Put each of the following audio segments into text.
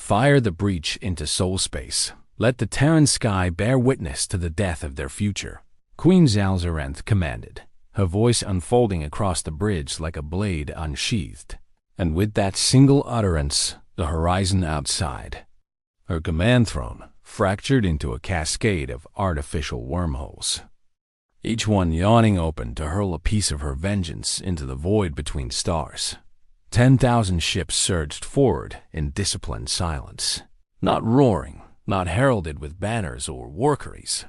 Fire the breach into soul space. Let the Terran sky bear witness to the death of their future. Queen Zalzaranth commanded, her voice unfolding across the bridge like a blade unsheathed. And with that single utterance, the horizon outside, her command throne, fractured into a cascade of artificial wormholes, each one yawning open to hurl a piece of her vengeance into the void between stars. 10,000 ships surged forward in disciplined silence, not roaring, not heralded with banners or workeries,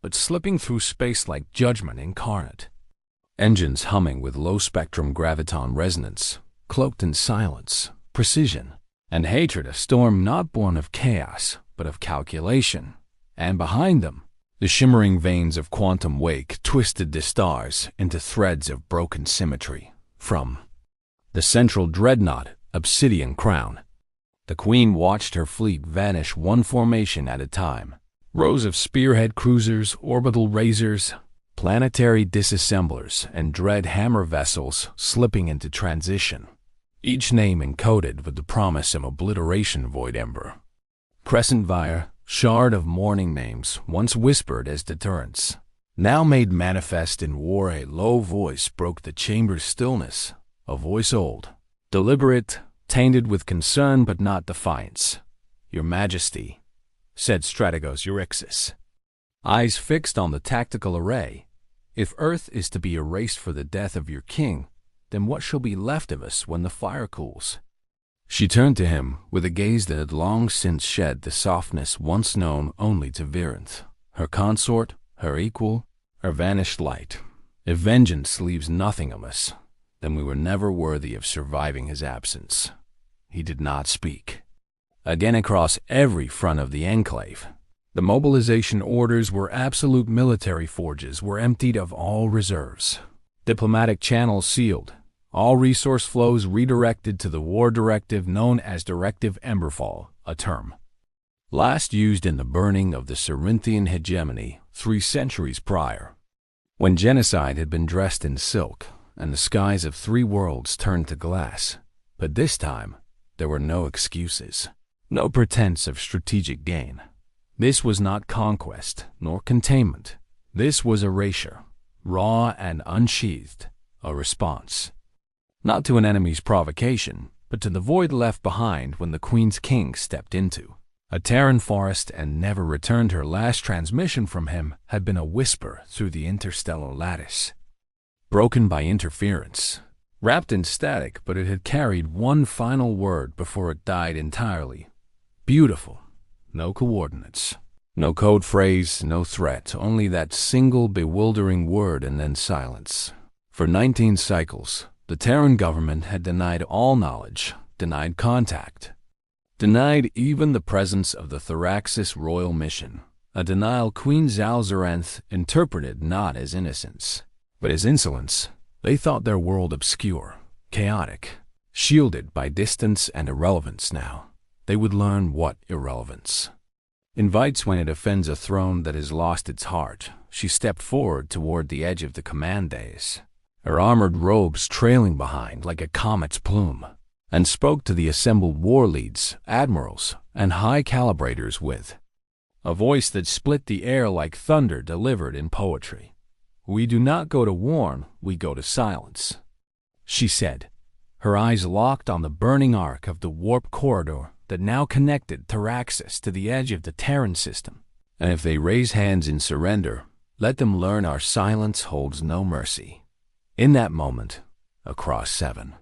but slipping through space like judgment incarnate. Engines humming with low-spectrum graviton resonance, cloaked in silence, precision, and hatred, a storm not born of chaos, but of calculation. And behind them, the shimmering veins of quantum wake twisted the stars into threads of broken symmetry. From the central dreadnought, Obsidian Crown, the Queen watched her fleet vanish one formation at a time. Rows of spearhead cruisers, orbital razors, planetary disassemblers, and dread hammer vessels slipping into transition, each name encoded with the promise of obliteration. Void Ember, Crescentvire, shard of mourning names once whispered as deterrents, now made manifest in war. A low voice broke the chamber's stillness, a voice old, deliberate, tainted with concern but not defiance. "Your Majesty," said Strategos Euryxis, eyes fixed on the tactical array, "if Earth is to be erased for the death of your king, then what shall be left of us when the fire cools?" She turned to him with a gaze that had long since shed the softness once known only to Virenth, her consort, her equal, her vanished light. "If vengeance leaves nothing of us, then we were never worthy of surviving his absence." He did not speak. Again, across every front of the enclave, the mobilization orders were absolute. Military forges were emptied of all reserves, diplomatic channels sealed, all resource flows redirected to the war directive known as Directive Emberfall, a term last used in the burning of the Cerinthian hegemony 3 centuries prior, when genocide had been dressed in silk and the skies of 3 worlds turned to glass. But this time, there were no excuses, no pretense of strategic gain. This was not conquest nor containment. This was erasure, raw and unsheathed, a response, not to an enemy's provocation, but to the void left behind when the Queen's King stepped into a Terran forest and never returned. Her last transmission from him had been a whisper through the interstellar lattice, broken by interference, wrapped in static, but it had carried one final word before it died entirely. Beautiful. No coordinates, no code phrase, no threat, only that single bewildering word and then silence. For 19 cycles, the Terran government had denied all knowledge, denied contact, denied even the presence of the Tharaxis royal mission, a denial Queen Zalzaranth interpreted not as innocence, but as insolence. They thought their world obscure, chaotic, shielded by distance and irrelevance. Now they would learn what irrelevance invites when it offends a throne that has lost its heart. She stepped forward toward the edge of the command dais, her armored robes trailing behind like a comet's plume, and spoke to the assembled war leads, admirals, and high calibrators with a voice that split the air like thunder delivered in poetry. "We do not go to warn, we go to silence," she said, her eyes locked on the burning arc of the warp corridor that now connected Tharaxis to the edge of the Terran system. "And if they raise hands in surrender, let them learn our silence holds no mercy." In that moment, across 7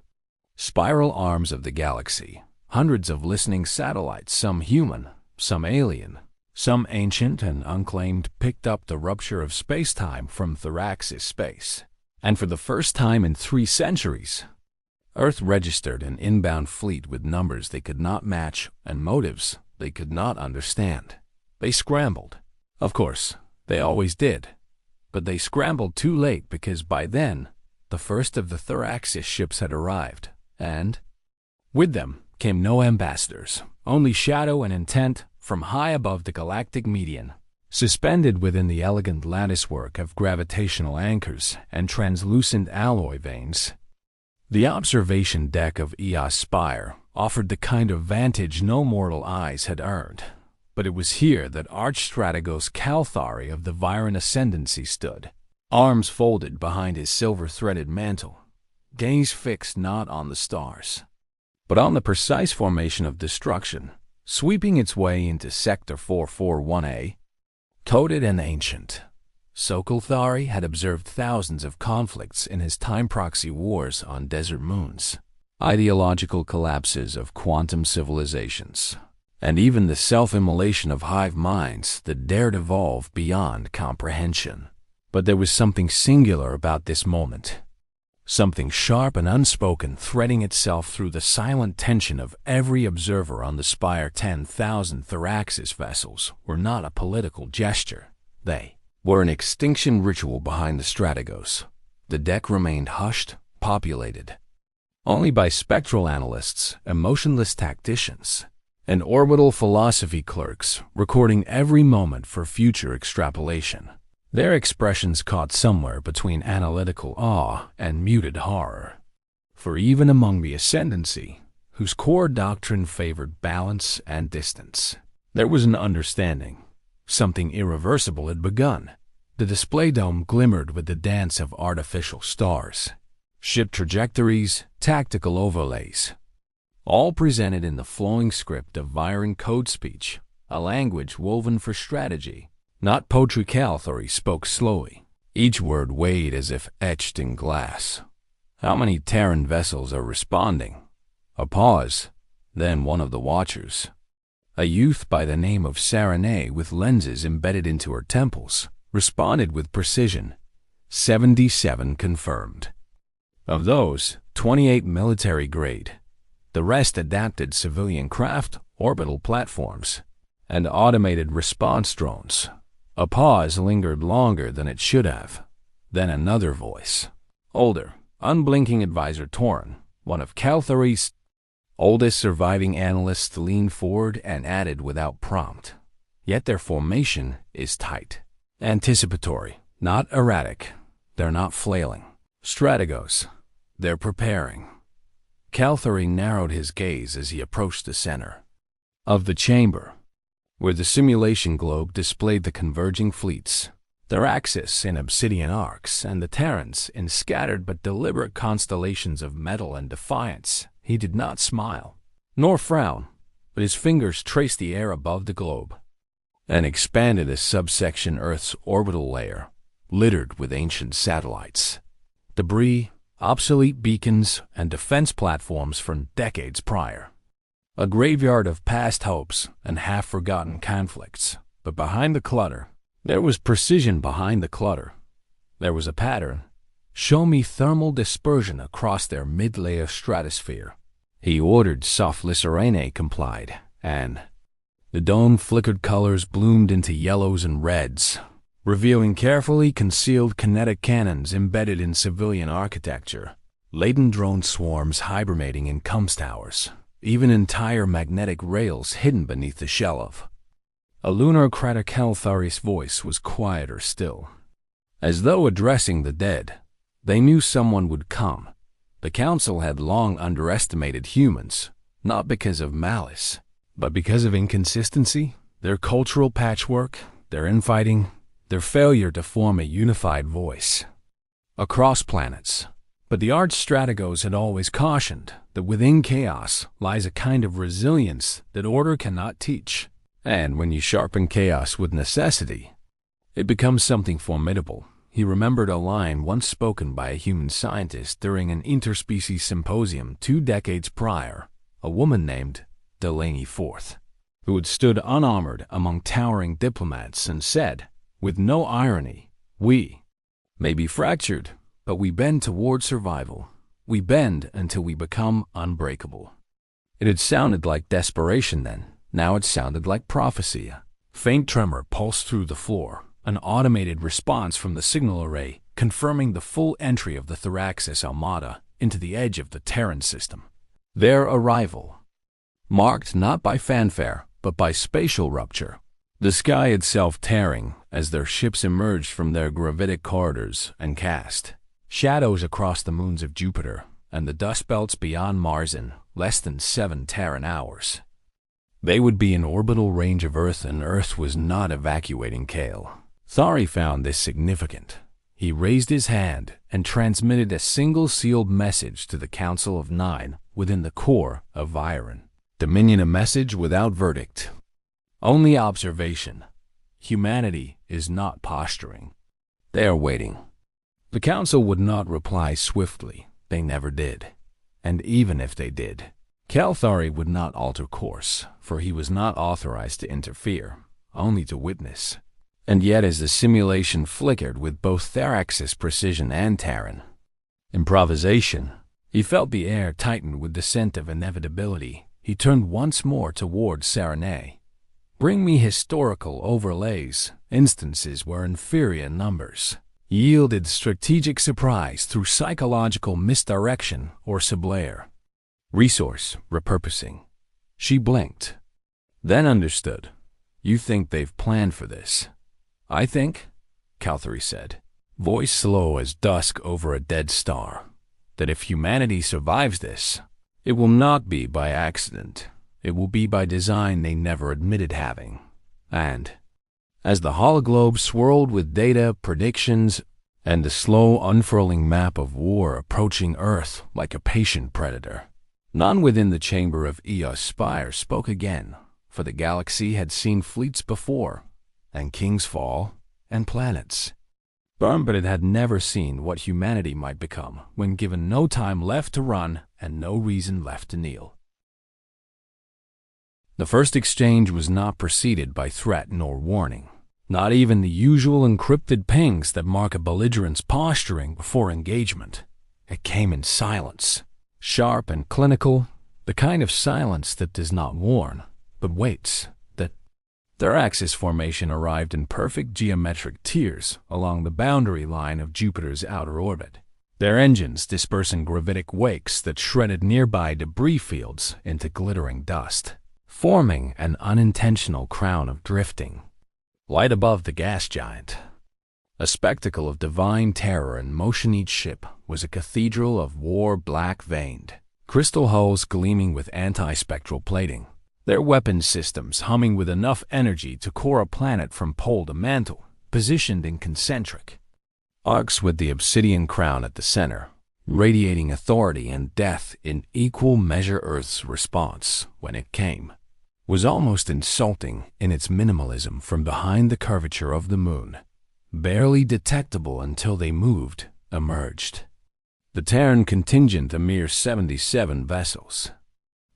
spiral arms of the galaxy, hundreds of listening satellites, some human, some alien, some ancient and unclaimed, picked up the rupture of space-time from Tharaxis space. And for the first time in 3 centuries, Earth registered an inbound fleet with numbers they could not match and motives they could not understand. They scrambled. Of course, they always did. But they scrambled too late because by then, the first of the Tharaxis ships had arrived, and with them came no ambassadors, only shadow and intent from high above the galactic median, suspended within the elegant latticework of gravitational anchors and translucent alloy veins. The observation deck of Eos Spire, offered the kind of vantage no mortal eyes had earned. But it was here that Archstrategos Calthari of the Viren Ascendancy stood, arms folded behind his silver-threaded mantle, gaze fixed not on the stars, but on the precise formation of destruction, sweeping its way into Sector 441A. Coded and ancient, Sokolthari had observed thousands of conflicts in his time proxy wars on desert moons, ideological collapses of quantum civilizations, and even the self-immolation of hive minds that dared evolve beyond comprehension. But there was something singular about this moment, something sharp and unspoken threading itself through the silent tension of every observer on the Spire. 10,000 Tharaxis vessels were not a political gesture. They were an extinction ritual behind the Strategos. The deck remained hushed, populated only by spectral analysts, emotionless tacticians, and orbital philosophy clerks recording every moment for future extrapolation. Their expressions caught somewhere between analytical awe and muted horror. For even among the Ascendancy, whose core doctrine favored balance and distance, there was an understanding. Something irreversible had begun. The display dome glimmered with the dance of artificial stars, ship trajectories, tactical overlays, all presented in the flowing script of Viren code speech, a language woven for strategy, not poetry. Calthari spoke slowly, each word weighed as if etched in glass. How many Terran vessels are responding? A pause, then one of the watchers, a youth by the name of Saranae with lenses embedded into her temples, responded with precision. 77 confirmed. Of those, 28 military grade. The rest adapted civilian craft, orbital platforms, and automated response drones. A pause lingered longer than it should have. Then another voice. Older, unblinking advisor Torin, one of Calthari's oldest surviving analysts, leaned forward and added without prompt. Yet their formation is tight. Anticipatory, not erratic. They're not flailing. Strategos. They're preparing. Calthari narrowed his gaze as he approached the center of the chamber, where the simulation globe displayed the converging fleets, Tharaxis in obsidian arcs and the Terrans in scattered but deliberate constellations of metal and defiance. He did not smile, nor frown, but his fingers traced the air above the globe and expanded a subsection Earth's orbital layer, littered with ancient satellites, debris, obsolete beacons, and defense platforms from decades prior. A graveyard of past hopes and half-forgotten conflicts. But behind the clutter, there was precision behind the clutter. There was a pattern. Show me thermal dispersion across their mid-layer stratosphere. He ordered. Soft Lyserene complied, and the dome flickered. Colors bloomed into yellows and reds, revealing carefully concealed kinetic cannons embedded in civilian architecture, laden drone swarms hibernating in comms towers, even entire magnetic rails hidden beneath the shell of a lunar crater. Calthari's voice was quieter still, as though addressing the dead. They knew someone would come. The Council had long underestimated humans, not because of malice, but because of inconsistency, their cultural patchwork, their infighting, their failure to form a unified voice across planets. But the Archstrategos had always cautioned that within chaos lies a kind of resilience that order cannot teach. And when you sharpen chaos with necessity, it becomes something formidable. He remembered a line once spoken by a human scientist during an interspecies symposium 2 decades prior, a woman named Delaney Forth, who had stood unarmored among towering diplomats and said, with no irony, "We may be fractured, but we bend toward survival. We bend until we become unbreakable." It had sounded like desperation then. Now it sounded like prophecy. A faint tremor pulsed through the floor, an automated response from the signal array confirming the full entry of the Tharaxis Armada into the edge of the Terran system. Their arrival, marked not by fanfare, but by spatial rupture. The sky itself tearing as their ships emerged from their gravitic corridors and cast shadows across the moons of Jupiter and the dust belts beyond Marsin, less than 7 Terran hours. They would be in orbital range of Earth, and Earth was not evacuating Kale. Thari found this significant. He raised his hand and transmitted a single sealed message to the Council of Nine within the core of Viren. Dominion, a message without verdict. Only observation. Humanity is not posturing. They are waiting. The Council would not reply swiftly. They never did. And even if they did, Kalthari would not alter course, for he was not authorized to interfere, only to witness. And yet, as the simulation flickered with both Tharaxis precision and Terran improvisation, he felt the air tighten with the scent of inevitability. He turned once more toward Serenay. Bring me historical overlays, instances where inferior numbers yielded strategic surprise through psychological misdirection or sublayer. Resource repurposing. She blinked, then understood. You think they've planned for this? I think, Kalthari said, voice slow as dusk over a dead star, that if humanity survives this, it will not be by accident. It will be by design they never admitted having. And as the hologlobe swirled with data, predictions, and the slow unfurling map of war approaching Earth like a patient predator, none within the chamber of Eos Spire spoke again, for the galaxy had seen fleets before, and kings fall, and planets burn, but it had never seen what humanity might become when given no time left to run and no reason left to kneel. The first exchange was not preceded by threat nor warning, not even the usual encrypted pings that mark a belligerent's posturing before engagement. It came in silence, sharp and clinical, the kind of silence that does not warn, but waits. The Tharaxis formation arrived in perfect geometric tiers along the boundary line of Jupiter's outer orbit, their engines dispersing gravitic wakes that shredded nearby debris fields into glittering dust, forming an unintentional crown of drifting light above the gas giant. A spectacle of divine terror and motion. Each ship was a cathedral of war, black-veined, crystal hulls gleaming with anti-spectral plating, their weapon systems humming with enough energy to core a planet from pole to mantle, positioned in concentric arcs with the obsidian crown at the center, radiating authority and death in equal measure. Earth's response, when it came, was almost insulting in its minimalism. From behind the curvature of the moon, barely detectable until they moved, emerged the Terran contingent, a mere 77 vessels.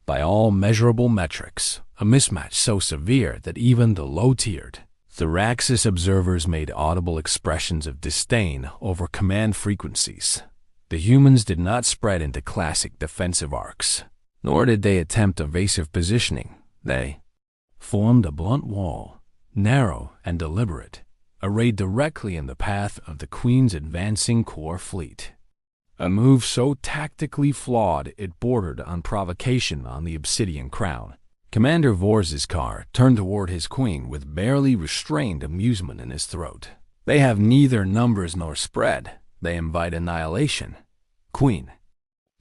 By all measurable metrics, a mismatch so severe that even the low-tiered Tharaxis observers made audible expressions of disdain over command frequencies. The humans did not spread into classic defensive arcs, nor did they attempt evasive positioning. They formed a blunt wall, narrow and deliberate, arrayed directly in the path of the Queen's advancing core fleet. A move so tactically flawed it bordered on provocation on the obsidian crown. Commander Vorziskar turned toward his queen with barely restrained amusement in his throat. They have neither numbers nor spread. They invite annihilation. Queen.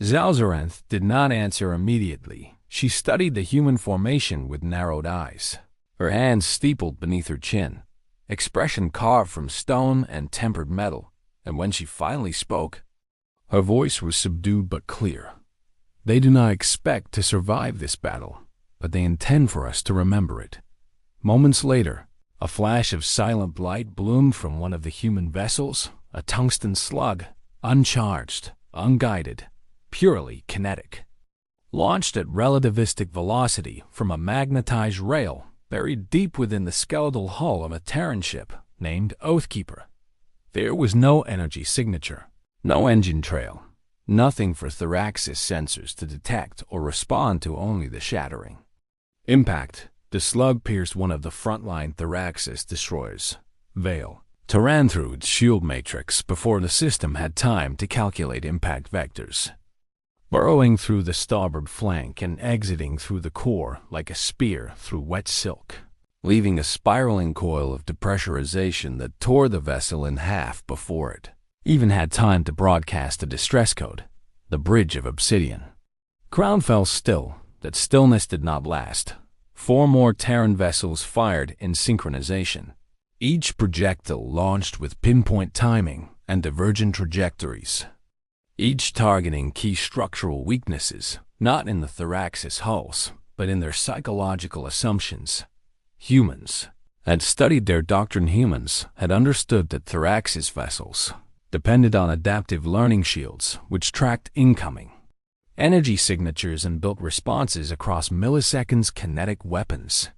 Zalzaranth did not answer immediately. She studied the human formation with narrowed eyes, her hands steepled beneath her chin, expression carved from stone and tempered metal, and when she finally spoke, her voice was subdued but clear. They do not expect to survive this battle, but they intend for us to remember it. Moments later, a flash of silent light bloomed from one of the human vessels, a tungsten slug, uncharged, unguided, purely kinetic, launched at relativistic velocity from a magnetized rail buried deep within the skeletal hull of a Terran ship named Oathkeeper. There was no energy signature, no engine trail, nothing for Tharaxis sensors to detect or respond to, only the shattering impact. The slug pierced one of the frontline Tharaxis destroyers, Vale, Terran through its shield matrix before the system had time to calculate impact vectors, burrowing through the starboard flank and exiting through the core like a spear through wet silk, leaving a spiraling coil of depressurization that tore the vessel in half before it even had time to broadcast a distress code. The bridge of obsidian Ground fell still. That stillness did not last. 4 more Terran vessels fired in synchronization, each projectile launched with pinpoint timing and divergent trajectories, each targeting key structural weaknesses, not in the Tharaxis hulls, but in their psychological assumptions. Humans had studied their doctrine. Humans had understood that Tharaxis vessels depended on adaptive learning shields which tracked incoming energy signatures and built responses across milliseconds. Kinetic weapons,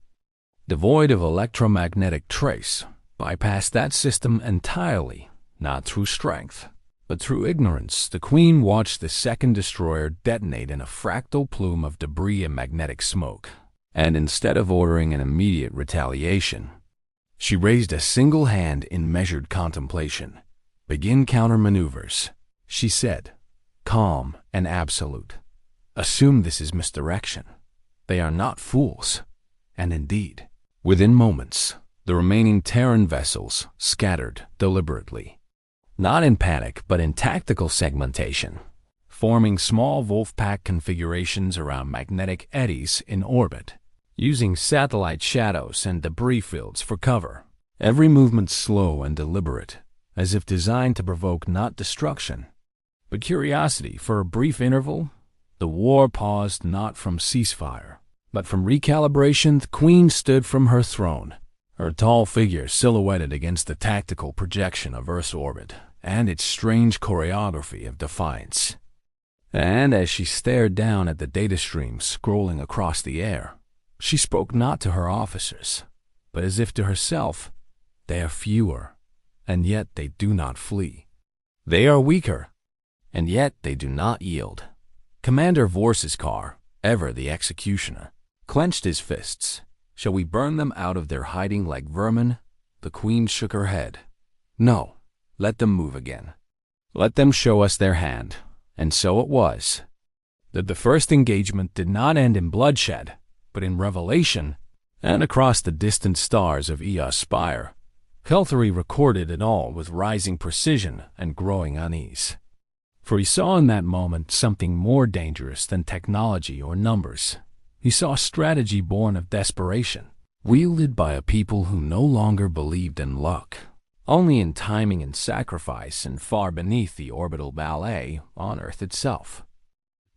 devoid of electromagnetic trace, bypassed that system entirely, not through strength, but through ignorance. The Queen watched the second destroyer detonate in a fractal plume of debris and magnetic smoke, and instead of ordering an immediate retaliation, she raised a single hand in measured contemplation. "Begin countermaneuvers," she said, calm and absolute. "Assume this is misdirection. They are not fools." And indeed, within moments, the remaining Terran vessels scattered deliberately, not in panic but in tactical segmentation, forming small wolf-pack configurations around magnetic eddies in orbit, using satellite shadows and debris fields for cover. Every movement slow and deliberate, as if designed to provoke not destruction, but curiosity. For a brief interval, the war paused, not from ceasefire, but from recalibration. The Queen stood from her throne, her tall figure silhouetted against the tactical projection of Earth's orbit and its strange choreography of defiance. And as she stared down at the data streams scrolling across the air, she spoke not to her officers, but as if to herself. "They are fewer, and yet they do not flee. They are weaker, and yet they do not yield." Commander Vorsiskar, ever the executioner, clenched his fists. "Shall we burn them out of their hiding like vermin?" The Queen shook her head. "No, let them move again. Let them show us their hand." And so it was that the first engagement did not end in bloodshed, but in revelation. And across the distant stars of Eos Spire, Kelthari recorded it all with rising precision and growing unease. For he saw in that moment something more dangerous than technology or numbers. He saw strategy born of desperation, wielded by a people who no longer believed in luck, only in timing and sacrifice, and far beneath the orbital ballet on Earth itself.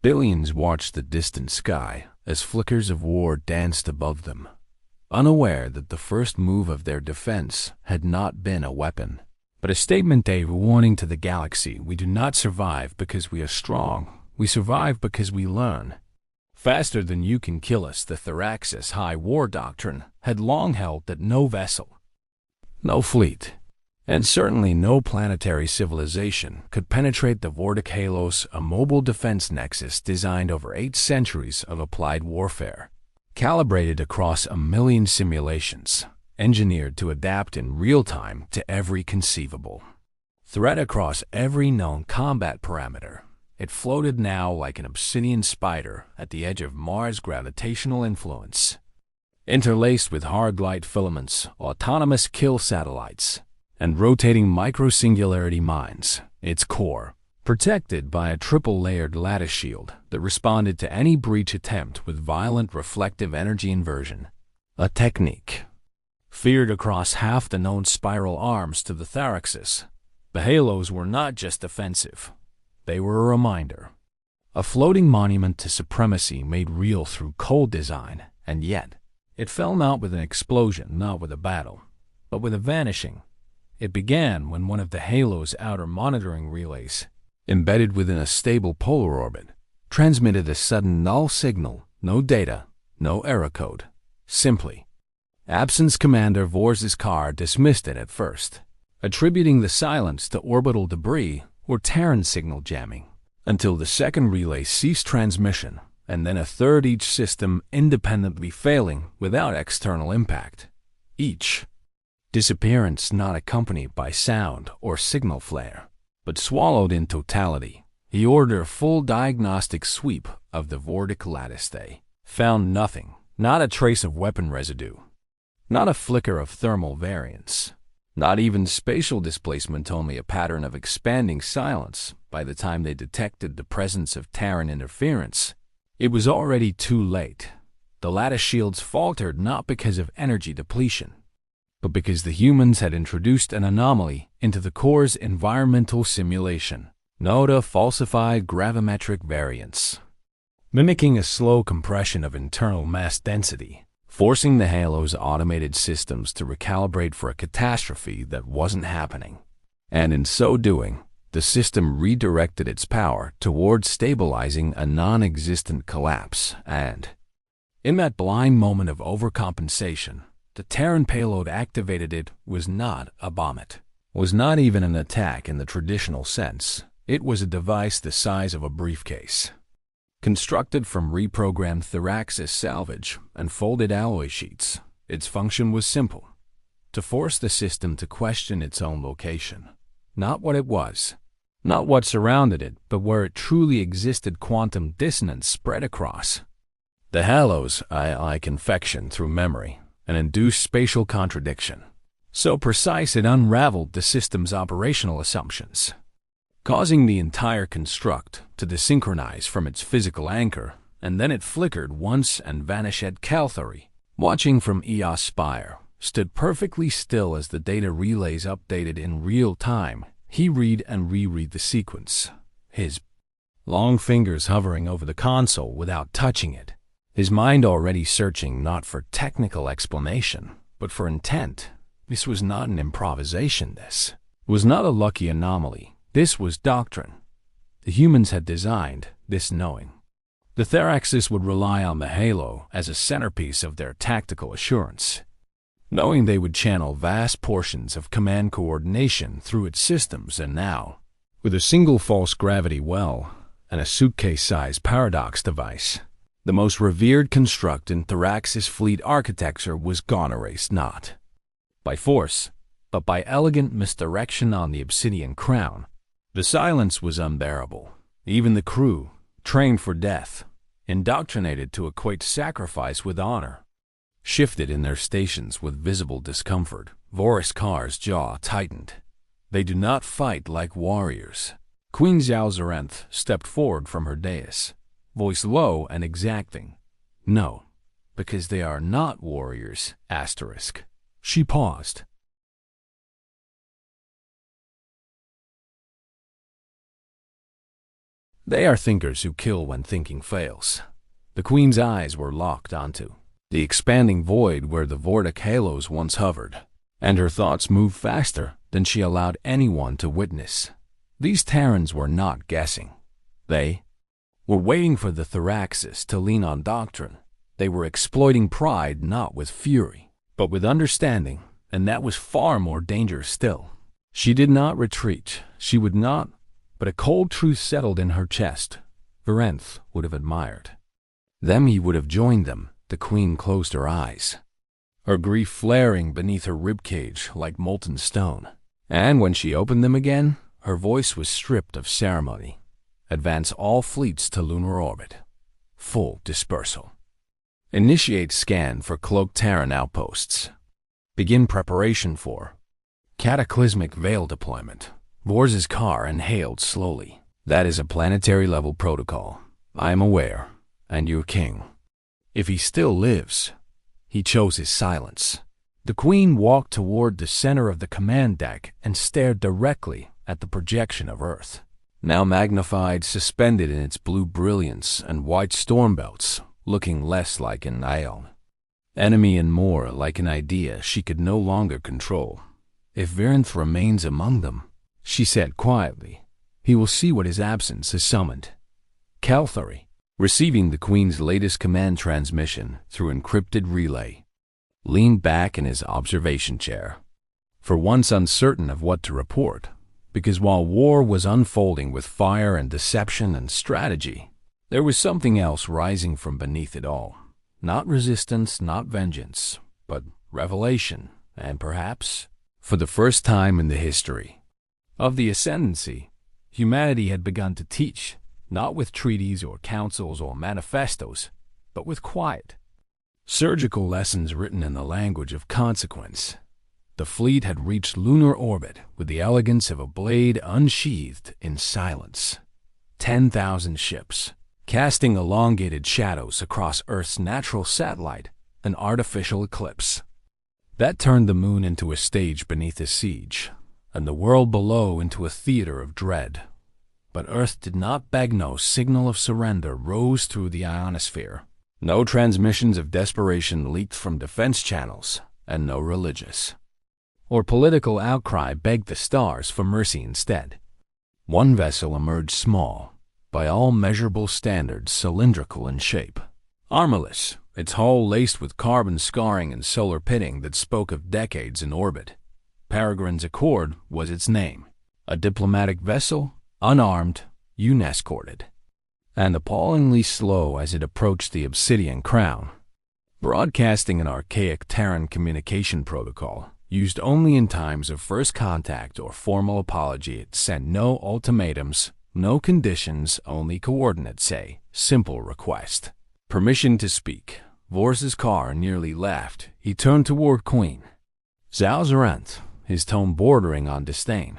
Billions watched the distant sky as flickers of war danced above them, unaware that the first move of their defense had not been a weapon, but a statement, a warning to the galaxy. We do not survive because we are strong. We survive because we learn. Faster than you can kill us. The Tharaxis High War Doctrine had long held that no vessel, no fleet, and certainly no planetary civilization could penetrate the Vortic Halos, a mobile defense nexus designed over 8 centuries of applied warfare, calibrated across 1 million simulations, engineered to adapt in real time to every conceivable threat across every known combat parameter. It floated now like an obsidian spider at the edge of Mars' gravitational influence, interlaced with hard light filaments, autonomous kill satellites, and rotating microsingularity mines. Its core, protected by a triple-layered lattice shield that responded to any breach attempt with violent reflective energy inversion, a technique feared across half the known spiral arms to the Tharaxis. The Halos were not just defensive. They were a reminder, a floating monument to supremacy made real through cold design, and yet it fell not with an explosion, not with a battle, but with a vanishing. It began when one of the Halo's outer monitoring relays, embedded within a stable polar orbit, transmitted a sudden null signal. No data, no error code, simply absence. Commander Vorsiskar dismissed it at first, attributing the silence to orbital debris or Terran signal jamming, until the second relay ceased transmission, and then a third, each system independently failing without external impact. Each disappearance not accompanied by sound or signal flare, but swallowed in totality. He ordered a full diagnostic sweep of the Vortic lattice. They found nothing, not a trace of weapon residue, not a flicker of thermal variance, not even spatial displacement, only a pattern of expanding silence. By the time they detected the presence of Terran interference, It was already too late. The lattice shields faltered not because of energy depletion, but because the humans had introduced an anomaly into the core's environmental simulation. Note a falsified gravimetric variance, mimicking a slow compression of internal mass density, forcing the Halo's automated systems to recalibrate for a catastrophe that wasn't happening. And in so doing, the system redirected its power towards stabilizing a non-existent collapse, and in that blind moment of overcompensation, the Terran payload activated. It was not a bomb. Was not even an attack in the traditional sense. It was a device the size of a briefcase, constructed from reprogrammed Tharaxis salvage and folded alloy sheets. Its function was simple: to force the system to question its own location. Not what it was, not what surrounded it, but where it truly existed. Quantum dissonance spread across the Halo's AI confection through memory, an induced spatial contradiction. So precise it unraveled the system's operational assumptions, causing the entire construct to desynchronize from its physical anchor, and then it flickered once and vanished. Calthari, watching from Eos Spire, stood perfectly still as the data relays updated in real time. He read and reread the sequence, his long fingers hovering over the console without touching it, his mind already searching not for technical explanation, but for intent. This was not an improvisation. This was not a lucky anomaly. This was doctrine. The humans had designed this knowing. The Tharaxis would rely on the Halo as a centerpiece of their tactical assurance, knowing they would channel vast portions of command coordination through its systems. And now, with a single false gravity well and a suitcase-sized paradox device, the most revered construct in Tharaxis fleet architecture was gone, erased not by force, but by elegant misdirection on the obsidian crown. The silence was unbearable. Even the crew, trained for death, indoctrinated to equate sacrifice with honor, shifted in their stations with visible discomfort. Voris Kar's jaw tightened. They do not fight like warriors. Queen Zalzarenth stepped forward from her dais, voice low and exacting. No, because they are not warriors, asterisk. She paused. They are thinkers who kill when thinking fails. The Queen's eyes were locked onto the expanding void where the Vortic halos once hovered, and her thoughts moved faster than she allowed anyone to witness. These Terrans were not guessing. They were waiting for the Tharaxis to lean on doctrine. They were exploiting pride not with fury, but with understanding, and that was far more dangerous still. She did not retreat. She would not. But a cold truth settled in her chest. Varenth would have admired them. He would have joined them. The Queen closed her eyes, her grief flaring beneath her ribcage like molten stone. And when she opened them again, her voice was stripped of ceremony. Advance all fleets to lunar orbit. Full dispersal. Initiate scan for cloaked Terran outposts. Begin preparation for cataclysmic veil deployment. Vors's car inhaled slowly. That is a planetary-level protocol. I am aware. And your king, if he still lives, he chose his silence. The Queen walked toward the center of the command deck and stared directly at the projection of Earth, now magnified, suspended in its blue brilliance and white storm belts, looking less like an ion enemy and more like an idea she could no longer control. If Varenth remains among them, she said quietly, he will see what his absence has summoned. Calthari, receiving the Queen's latest command transmission through encrypted relay, leaned back in his observation chair, for once uncertain of what to report, because while war was unfolding with fire and deception and strategy, there was something else rising from beneath it all. Not resistance, not vengeance, but revelation, and perhaps, for the first time in the history of the Ascendancy, humanity had begun to teach, not with treaties or councils or manifestos, but with quiet, surgical lessons written in the language of consequence. The fleet had reached lunar orbit with the elegance of a blade unsheathed in silence. 10,000 ships, casting elongated shadows across Earth's natural satellite, an artificial eclipse. That turned the moon into a stage beneath a siege, and the world below into a theater of dread. But Earth did not beg. No signal of surrender rose through the ionosphere. No transmissions of desperation leaked from defense channels, and no religious or political outcry begged the stars for mercy instead. One vessel emerged small, by all measurable standards cylindrical in shape. Armorless, its hull laced with carbon scarring and solar pitting that spoke of decades in orbit. Peregrine's Accord was its name. A diplomatic vessel, unarmed, unescorted, and appallingly slow as it approached the Obsidian Crown. Broadcasting an archaic Terran communication protocol, used only in times of first contact or formal apology, it sent no ultimatums, no conditions, only coordinates, a simple request. Permission to speak. Vors's car nearly laughed. He turned toward Queen Zalzaranth, his tone bordering on disdain.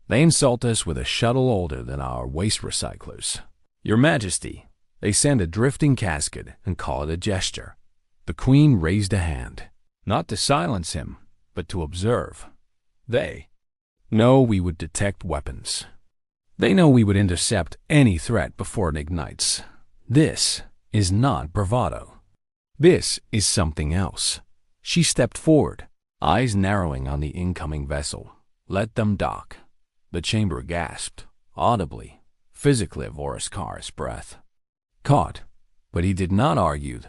They insult us with a shuttle older than our waste recyclers. Your Majesty, they send a drifting casket and call it a gesture. The Queen raised a hand, not to silence him, but to observe. They know we would detect weapons. They know we would intercept any threat before it ignites. This is not bravado. This is something else. She stepped forward, eyes narrowing on the incoming vessel. Let them dock. The chamber gasped, audibly, physically Voriskar's breath. Caught, but he did not argue.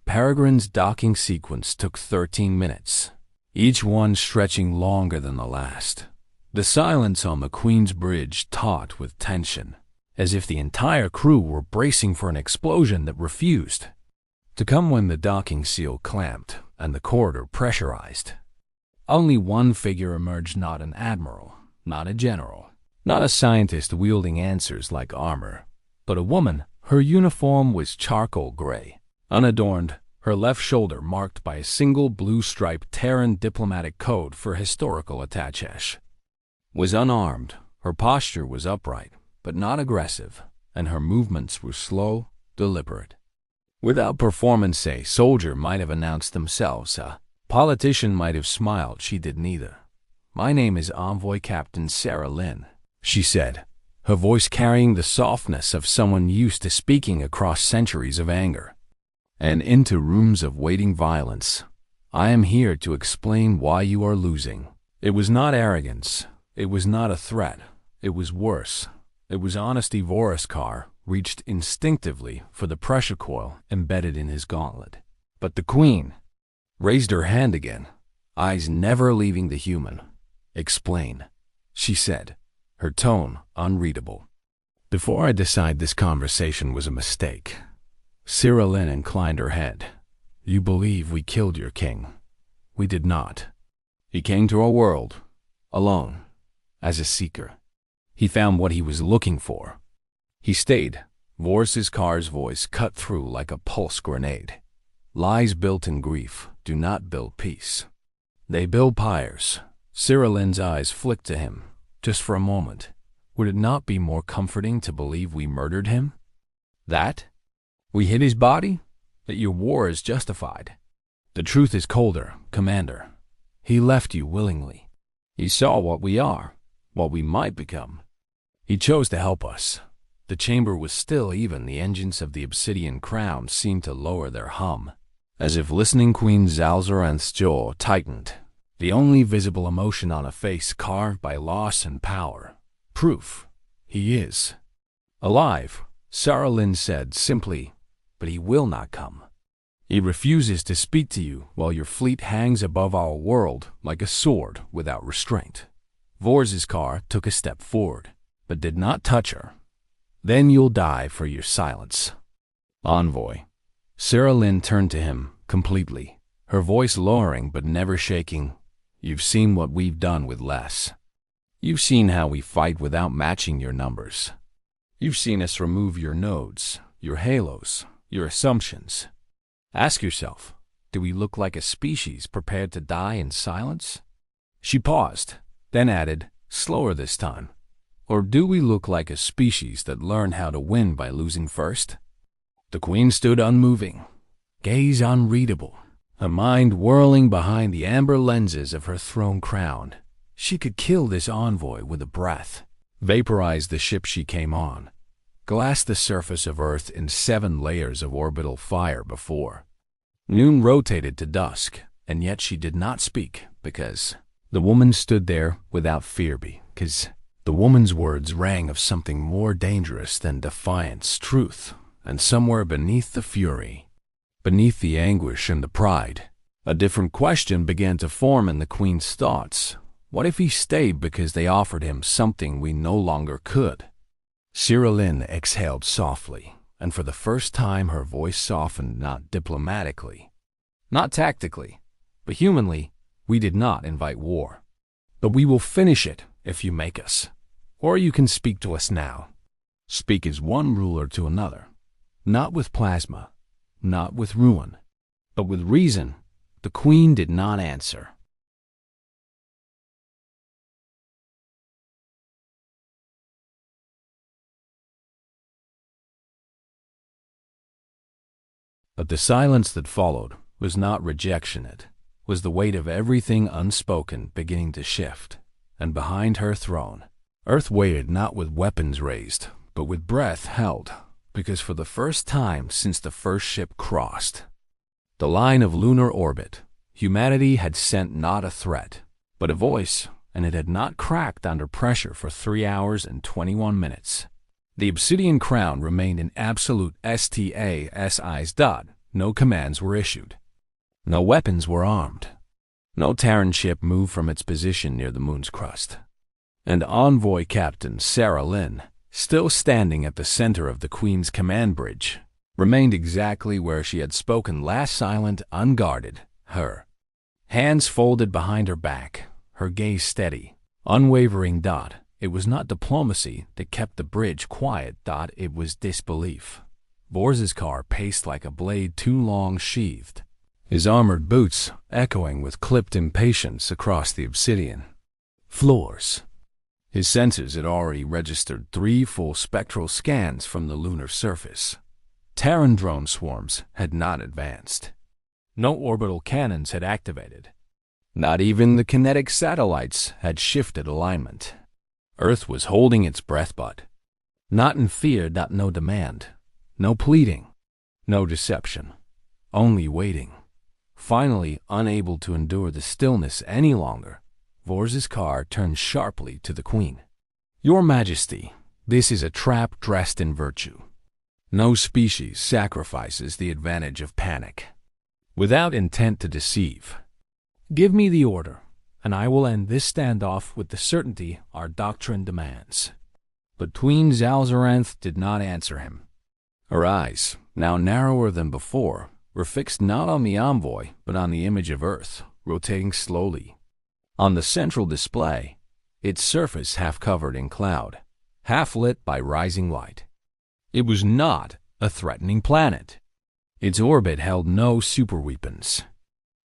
Peregrine's docking sequence took 13 minutes, each one stretching longer than the last. The silence on the Queen's bridge taut with tension, as if the entire crew were bracing for an explosion that refused to come. When the docking seal clamped and the corridor pressurized, only one figure emerged, not an admiral, not a general, not a scientist wielding answers like armor, but a woman. Her uniform was charcoal gray, unadorned, her left shoulder marked by a single blue-striped Terran diplomatic code for historical attaches. Was unarmed, her posture was upright, but not aggressive, and her movements were slow, deliberate. Without performance, a soldier might have announced themselves, a politician might have smiled. She did neither. My name is Envoy Captain Sarah Lynn, she said, her voice carrying the softness of someone used to speaking across centuries of anger and into rooms of waiting violence. I am here to explain why you are losing. It was not arrogance. It was not a threat. It was worse. It was honesty. Voriskar reached instinctively for the pressure coil embedded in his gauntlet. But the Queen raised her hand again, eyes never leaving the human. Explain, she said, her tone unreadable. Before I decide this conversation was a mistake. Sarah Lynn inclined her head. You believe we killed your king. We did not. He came to our world, alone, as a seeker. He found what he was looking for. He stayed. Vorskar's voice cut through like a pulse grenade. Lies built in grief do not build peace. They build pyres. Sarah Lynn's eyes flicked to him, just for a moment. Would it not be more comforting to believe we murdered him? That? We hid his body? That your war is justified? The truth is colder, Commander. He left you willingly. He saw what we are, what we might become. He chose to help us. The chamber was still. Even the engines of the Obsidian Crown seemed to lower their hum, as if listening. Queen Zalzaranth's jaw tightened, the only visible emotion on a face carved by loss and power. Proof. He is alive, Sarah Lynn said simply, but he will not come. He refuses to speak to you while your fleet hangs above our world like a sword without restraint. Vorskar took a step forward, but did not touch her. Then you'll die for your silence. Envoy. Sarah Lynn turned to him completely, her voice lowering but never shaking. You've seen what we've done with less. You've seen how we fight without matching your numbers. You've seen us remove your nodes, your halos, your assumptions. Ask yourself, do we look like a species prepared to die in silence? She paused, then added, slower this time. Or do we look like a species that learned how to win by losing first? The queen stood unmoving, gaze unreadable, her mind whirling behind the amber lenses of her throne crown. She could kill this envoy with a breath, vaporize the ship she came on, glass the surface of Earth in 7 layers of orbital fire before. Noon rotated to dusk, and yet she did not speak, because the woman stood there without fear, because the woman's words rang of something more dangerous than defiance, truth, and somewhere beneath the fury, beneath the anguish and the pride, a different question began to form in the queen's thoughts. What if he stayed because they offered him something we no longer could? Cyrillin exhaled softly, and for the first time her voice softened, not diplomatically, not tactically, but humanly. We did not invite war, but we will finish it if you make us. Or you can speak to us now. Speak as one ruler to another, not with plasma, not with ruin, but with reason. The queen did not answer. But the silence that followed was not rejection, it was the weight of everything unspoken beginning to shift, and behind her throne, Earth waited not with weapons raised, but with breath held, because for the first time since the first ship crossed the line of lunar orbit, humanity had sent not a threat, but a voice, and it had not cracked under pressure for 3 hours and 21 minutes. The obsidian crown remained in absolute stasis. No commands were issued. No weapons were armed. No Terran ship moved from its position near the moon's crust. And envoy Captain Sarah Lynn, still standing at the center of the Queen's command bridge, remained exactly where she had spoken last, silent, unguarded, her hands folded behind her back, her gaze steady, unwavering. It was not diplomacy that kept the bridge quiet. It was disbelief. Vors's car paced like a blade too long sheathed, his armored boots echoing with clipped impatience across the obsidian floors. His sensors had already registered 3 full spectral scans from the lunar surface. Terran drone swarms had not advanced. No orbital cannons had activated. Not even the kinetic satellites had shifted alignment. Earth was holding its breath, but not in fear. No demand, no pleading, no deception, only waiting. Finally, unable to endure the stillness any longer, Vors's car turned sharply to the Queen. "Your Majesty, this is a trap dressed in virtue. No species sacrifices the advantage of panic, without intent to deceive. Give me the order, and I will end this standoff with the certainty our doctrine demands." But Queen Zalzaranth did not answer him. Her eyes, now narrower than before, were fixed not on the envoy, but on the image of Earth, rotating slowly. On the central display, its surface half covered in cloud, half lit by rising light. It was not a threatening planet. Its orbit held no superweapons.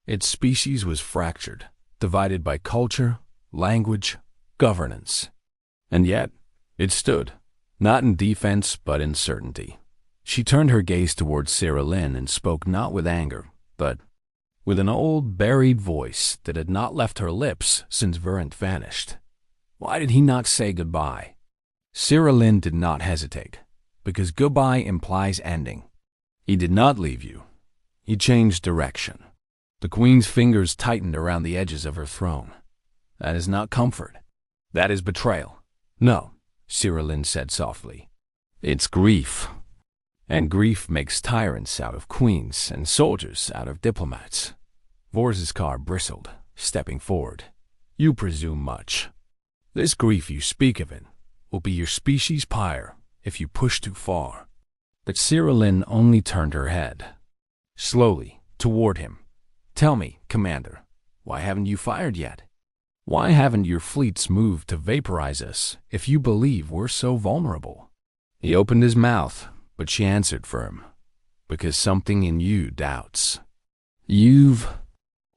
Its species was fractured, divided by culture, language, governance. And yet, it stood, not in defense but in certainty. She turned her gaze towards Sarah Lynn and spoke not with anger, but with an old, buried voice that had not left her lips since Verant vanished. Why did he not say goodbye? Sarah Lynn did not hesitate, because goodbye implies ending. He did not leave you. He changed direction. The Queen's fingers tightened around the edges of her throne. That is not comfort. That is betrayal. No, Sarah Lynn said softly. It's grief. And grief makes tyrants out of queens and soldiers out of diplomats. Vors's car bristled, stepping forward. You presume much. This grief you speak of it will be your species' pyre if you push too far. But Sarah Lynn only turned her head, slowly, toward him. Tell me, Commander, why haven't you fired yet? Why haven't your fleets moved to vaporize us if you believe we're so vulnerable? He opened his mouth, but she answered for him, because something in you doubts. You've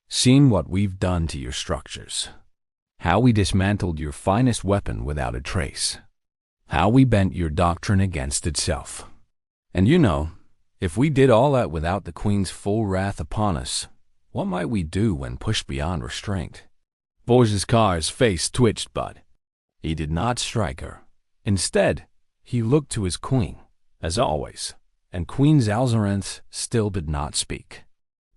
seen what we've done to your structures, how we dismantled your finest weapon without a trace, how we bent your doctrine against itself. And you know, If we did all that without the Queen's full wrath upon us, what might we do when pushed beyond restraint? Vorsiskar's face twitched, but he did not strike her. Instead, he looked to his queen, as always, and Queen Zalzarenth still did not speak.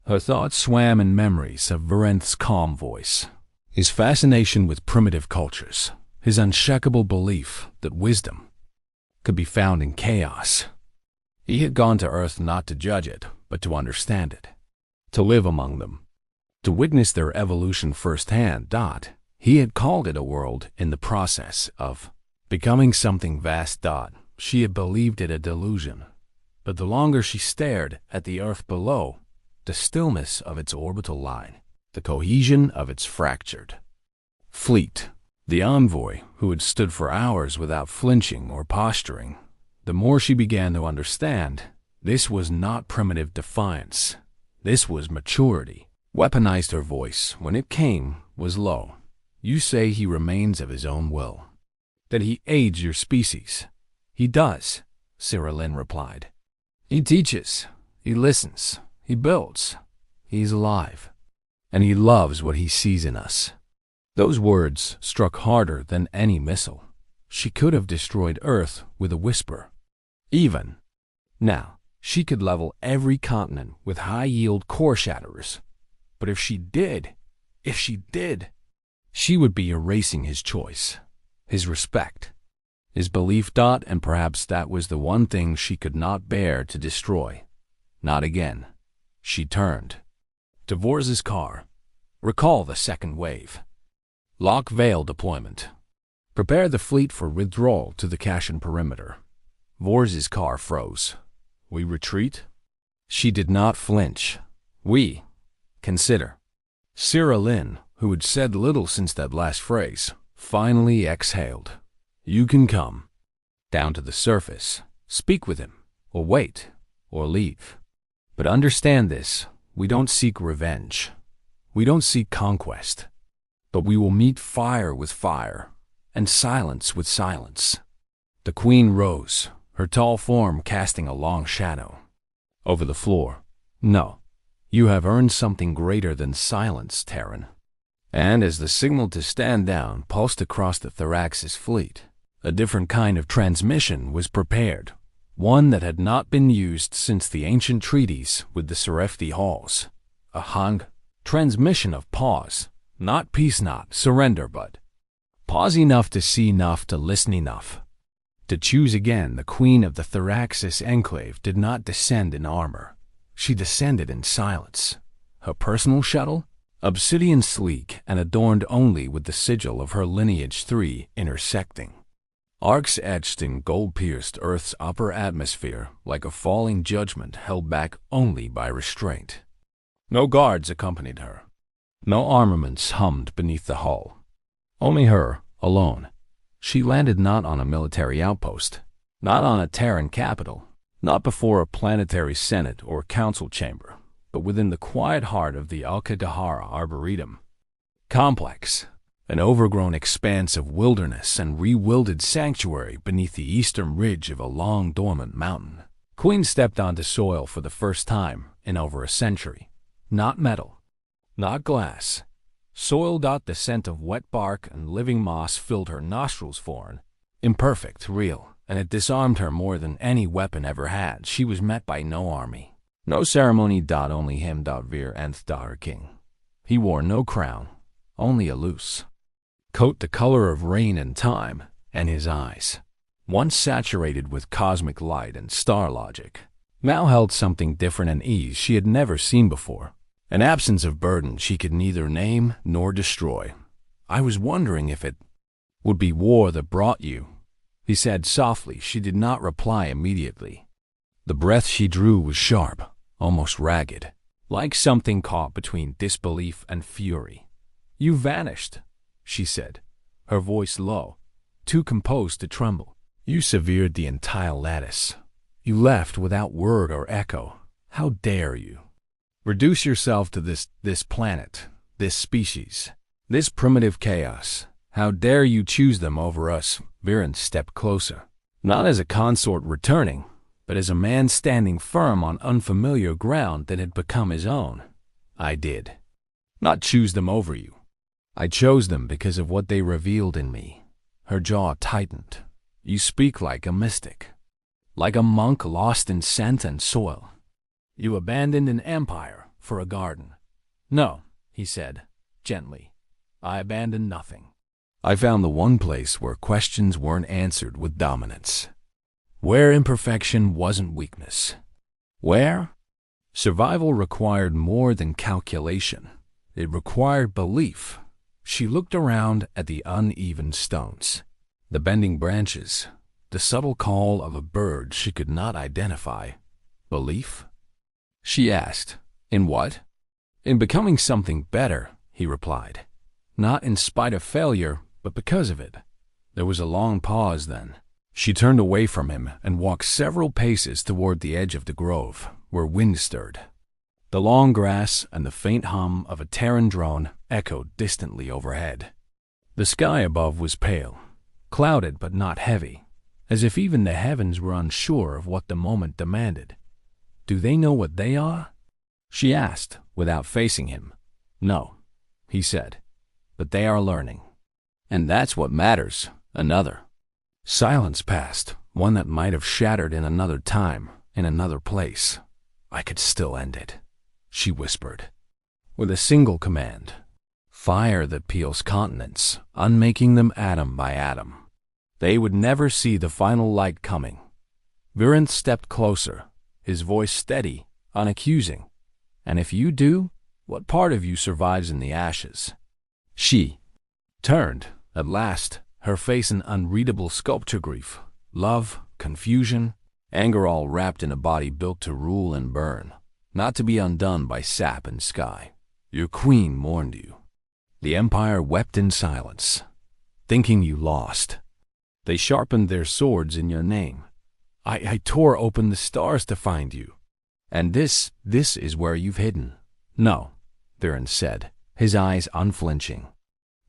Her thoughts swam in memories of Varenth's calm voice, his fascination with primitive cultures, his unshakable belief that wisdom could be found in chaos. He had gone to Earth not to judge it, but to understand it, to live among them, to witness their evolution firsthand. He had called it a world in the process of becoming something vast. She had believed it a delusion, but the longer she stared at the Earth below, the stillness of its orbital line, the cohesion of its fractured fleet, the envoy who had stood for hours without flinching or posturing, the more she began to understand, this was not primitive defiance. This was maturity. Weaponized, her voice, when it came, was low. You say he remains of his own will, that he aids your species. He does, Cyrillin replied. He teaches, he listens, he builds, he's alive, and he loves what he sees in us. Those words struck harder than any missile. She could have destroyed Earth with a whisper. Even now, she could level every continent with high-yield core shatterers. But if she did, she would be erasing his choice, his respect, his belief. And perhaps that was the one thing she could not bear to destroy. Not again. She turned to Vorsiskar. Recall the second wave. Lock Veil deployment. Prepare the fleet for withdrawal to the Kashan perimeter. Vorsiskar froze. We retreat? She did not flinch. We consider. Cyrillin, who had said little since that last phrase, finally exhaled. You can come down to the surface, speak with him, or wait, or leave. But understand this, we don't seek revenge. We don't seek conquest. But we will meet fire with fire, and silence with silence. The Queen rose, her tall form casting a long shadow over the floor. No, you have earned something greater than silence, Terran. And as the signal to stand down pulsed across the Tharaxis fleet, a different kind of transmission was prepared, one that had not been used since the ancient treaties with the Serefti halls. A hung transmission of pause, not peace, not surrender, but pause enough to see enough to listen enough. To choose again, the Queen of the Tharaxis enclave did not descend in armor. She descended in silence. Her personal shuttle, obsidian sleek and adorned only with the sigil of her lineage 3 intersecting. Arcs etched in gold-pierced Earth's upper atmosphere like a falling judgment held back only by restraint. No guards accompanied her. No armaments hummed beneath the hull. Only her, alone. She landed not on a military outpost, not on a Terran capital, not before a planetary senate or council chamber, but within the quiet heart of the Alcadahara Arboretum complex, an overgrown expanse of wilderness and re-wilded sanctuary beneath the eastern ridge of a long dormant mountain. Queen stepped onto soil for the first time in over a century. Not metal, not glass. Soil. The scent of wet bark and living moss filled her nostrils, foreign, imperfect, real, and it disarmed her more than any weapon ever had. She was met by no army, no ceremony. Only him. Vir Nth. Her king. He wore no crown, only a loose coat the color of rain and time, and his eyes, once saturated with cosmic light and star logic, now held something different, an ease she had never seen before. An absence of burden she could neither name nor destroy. I was wondering if it would be war that brought you, he said softly. She did not reply immediately. The breath she drew was sharp, almost ragged, like something caught between disbelief and fury. You vanished, she said, her voice low, too composed to tremble. You severed the entire lattice. You left without word or echo. How dare you reduce yourself to this planet, this species, this primitive chaos? How dare you choose them over us? Viren stepped closer, not as a consort returning, but as a man standing firm on unfamiliar ground that had become his own. I did not choose them over you. I chose them because of what they revealed in me. Her jaw tightened. You speak like a mystic, like a monk lost in scent and soil. You abandoned an empire for a garden. No, he said, gently. I abandoned nothing. I found the one place where questions weren't answered with dominance, where imperfection wasn't weakness, where survival required more than calculation. It required belief. She looked around at the uneven stones, the bending branches, the subtle call of a bird she could not identify. Belief? She asked. In what? In becoming something better, he replied. Not in spite of failure, but because of it. There was a long pause then. She turned away from him and walked several paces toward the edge of the grove, where wind stirred. The long grass and the faint hum of a Terran drone echoed distantly overhead. The sky above was pale, clouded but not heavy, as if even the heavens were unsure of what the moment demanded. Do they know what they are? She asked, without facing him. No, he said, but they are learning. And that's what matters. Another. Silence passed, one that might have shattered in another time, in another place. I could still end it, she whispered, with a single command. Fire that peels continents, unmaking them atom by atom. They would never see the final light coming. Virenth stepped closer, his voice steady, unaccusing. And if you do, what part of you survives in the ashes? She turned, at last, her face in unreadable sculpture grief, love, confusion, anger all wrapped in a body built to rule and burn, not to be undone by sap and sky. Your queen mourned you. The Empire wept in silence, thinking you lost. They sharpened their swords in your name. I tore open the stars to find you. And this is where you've hidden. No, Virenth said, his eyes unflinching.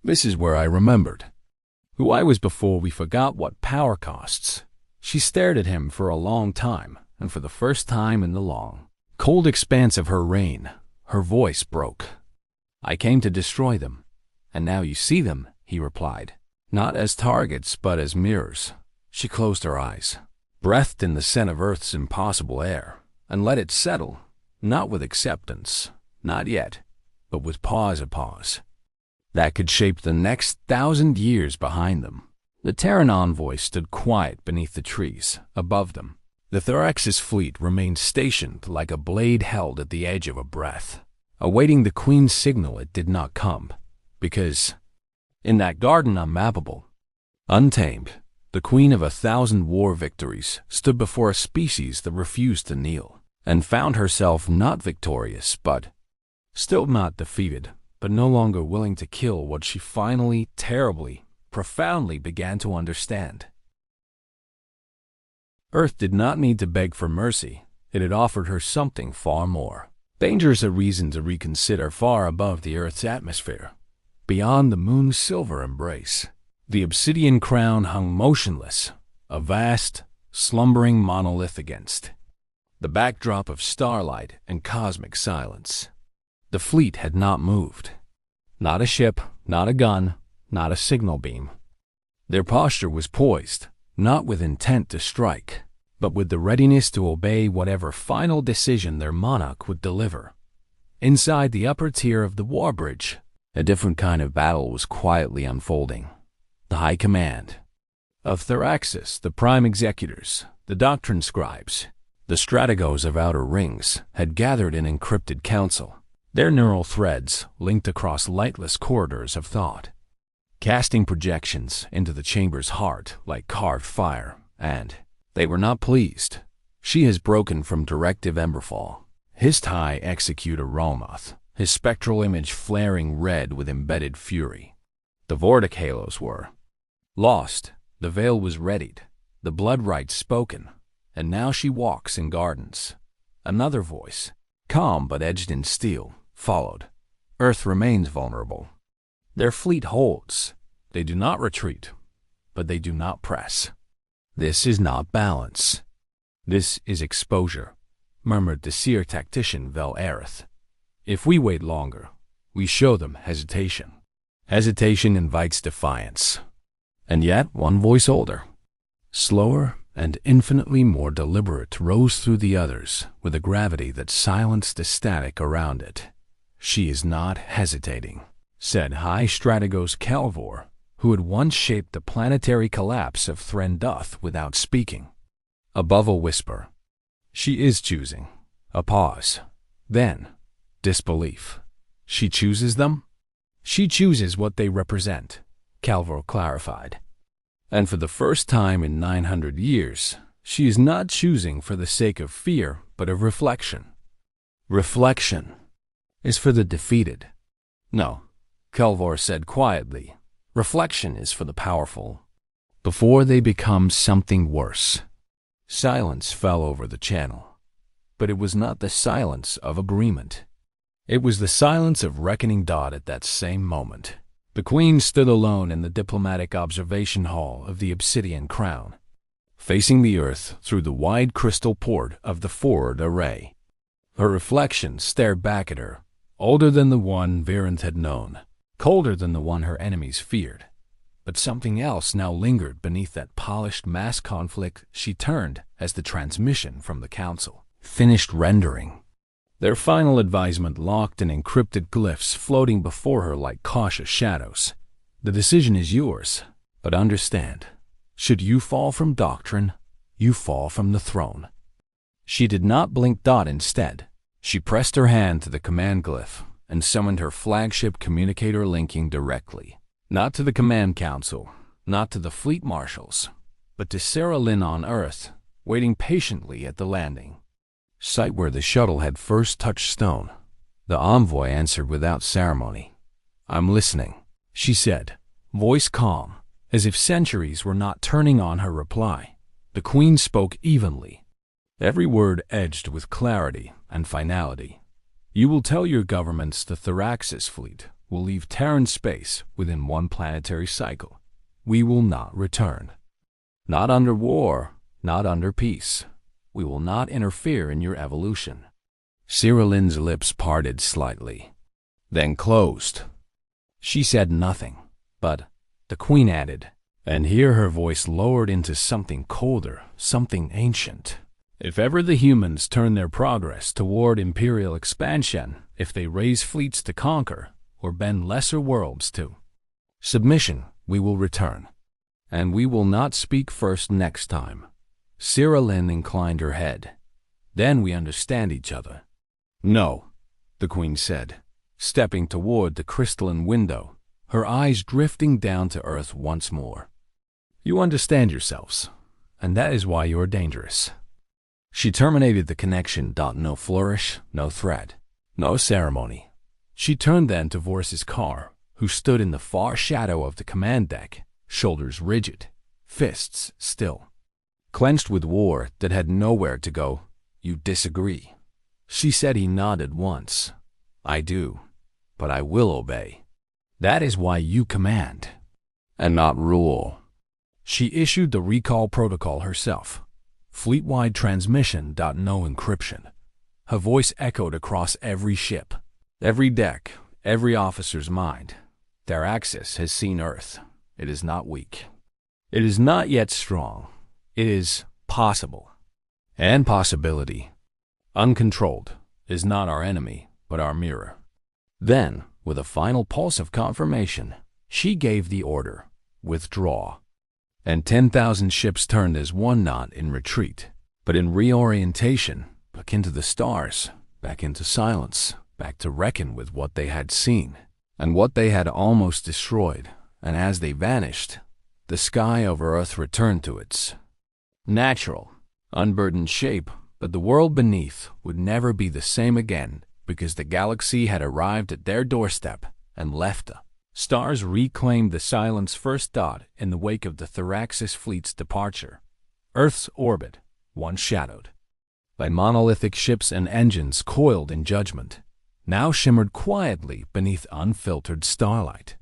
This is where I remembered who I was before we forgot what power costs. She stared at him for a long time, and for the first time in the long, cold expanse of her reign, her voice broke. I came to destroy them, and now you see them, he replied, not as targets but as mirrors. She closed her eyes, breathed in the scent of Earth's impossible air, and let it settle, not with acceptance, not yet, but with pause that could shape the next 1,000 years behind them. The Terran envoy stood quiet beneath the trees, above them. The Tharaxis fleet remained stationed like a blade held at the edge of a breath, awaiting the Queen's signal. It did not come, because in that garden unmappable, untamed, the Queen of 1,000 war victories stood before a species that refused to kneel, and found herself not victorious, but still not defeated, but no longer willing to kill what she finally, terribly, profoundly began to understand. Earth did not need to beg for mercy. It had offered her something far more. Dangers a reason to reconsider far above the Earth's atmosphere, beyond the moon's silver embrace. The obsidian crown hung motionless, a vast, slumbering monolith against the backdrop of starlight and cosmic silence. The fleet had not moved. Not a ship, not a gun, not a signal beam. Their posture was poised, not with intent to strike, but with the readiness to obey whatever final decision their monarch would deliver. Inside the upper tier of the war bridge, a different kind of battle was quietly unfolding. The high command of Tharaxis, the prime executors, the doctrine scribes, the strategos of outer rings, had gathered in encrypted council. Their neural threads linked across lightless corridors of thought, casting projections into the chamber's heart like carved fire, and they were not pleased. She has broken from directive Emberfall. His high executor Rolmoth, his spectral image flaring red with embedded fury. The Vortic halos were lost, the veil was readied, the blood rites spoken, and now she walks in gardens. Another voice, calm but edged in steel, followed. Earth remains vulnerable. Their fleet holds. They do not retreat, but they do not press. This is not balance. "This is exposure," murmured the seer tactician Vel Aerith. "If we wait longer, we show them hesitation. Hesitation invites defiance." And yet one voice older, slower and infinitely more deliberate, rose through the others with a gravity that silenced the static around it. "She is not hesitating," said High Strategos Calvor, who had once shaped the planetary collapse of Threndoth without speaking. Above a whisper, "She is choosing." A pause. Then, disbelief. "She chooses them?" "She chooses what they represent," Calvor clarified. "And for the first time in 900 years, she is not choosing for the sake of fear, but of reflection. Reflection is for the defeated." "No," Calvor said quietly. "Reflection is for the powerful, before they become something worse." Silence fell over the channel, but it was not the silence of agreement. It was the silence of reckoning. At that same moment, the Queen stood alone in the diplomatic observation hall of the Obsidian Crown, facing the Earth through the wide crystal port of the forward array. Her reflection stared back at her, older than the one Virant had known, colder than the one her enemies feared. But something else now lingered beneath that polished mass conflict. She turned as the transmission from the Council finished rendering. Their final advisement locked in encrypted glyphs floating before her like cautious shadows. "The decision is yours, but understand, should you fall from doctrine, you fall from the throne." She did not blink. Instead, she pressed her hand to the command glyph and summoned her flagship communicator, linking directly, not to the Command Council, not to the fleet marshals, but to Sarah Lynn on Earth, waiting patiently at the landing site where the shuttle had first touched stone. The envoy answered without ceremony. "I'm listening," she said, voice calm, as if centuries were not turning on her reply. The Queen spoke evenly, every word edged with clarity and finality. "You will tell your governments the Tharaxis fleet will leave Terran space within one planetary cycle. We will not return. Not under war, not under peace. We will not interfere in your evolution." Sarah Lynn's lips parted slightly, then closed. She said nothing, but the Queen added, and here her voice lowered into something colder, something ancient. "If ever the humans turn their progress toward imperial expansion, if they raise fleets to conquer, or bend lesser worlds to submission, we will return. And we will not speak first next time." Sarah Lynn inclined her head. "Then we understand each other." "No," the Queen said, stepping toward the crystalline window, her eyes drifting down to Earth once more. "You understand yourselves, and that is why you are dangerous." She terminated the connection. No flourish, no threat, no ceremony. She turned then to Vorse's car, who stood in the far shadow of the command deck, shoulders rigid, fists still, clenched with war that had nowhere to go. "You disagree," she said. He nodded once. "I do, but I will obey. That is why you command, and not rule." She issued the recall protocol herself. Fleet-wide transmission. No encryption. Her voice echoed across every ship, every deck, every officer's mind. "Tharaxis has seen Earth. It is not weak. It is not yet strong. It is possible. And possibility, uncontrolled, is not our enemy, but our mirror." Then, with a final pulse of confirmation, she gave the order, "Withdraw." And 10,000 ships turned as one, not in retreat, but in reorientation, back into the stars, back into silence, back to reckon with what they had seen, and what they had almost destroyed. And as they vanished, the sky over Earth returned to its natural, unburdened shape, but the world beneath would never be the same again, because the galaxy had arrived at their doorstep and left the stars reclaimed the silence first. In the wake of the Tharaxis fleet's departure, Earth's orbit, once shadowed by monolithic ships and engines coiled in judgment, now shimmered quietly beneath unfiltered starlight.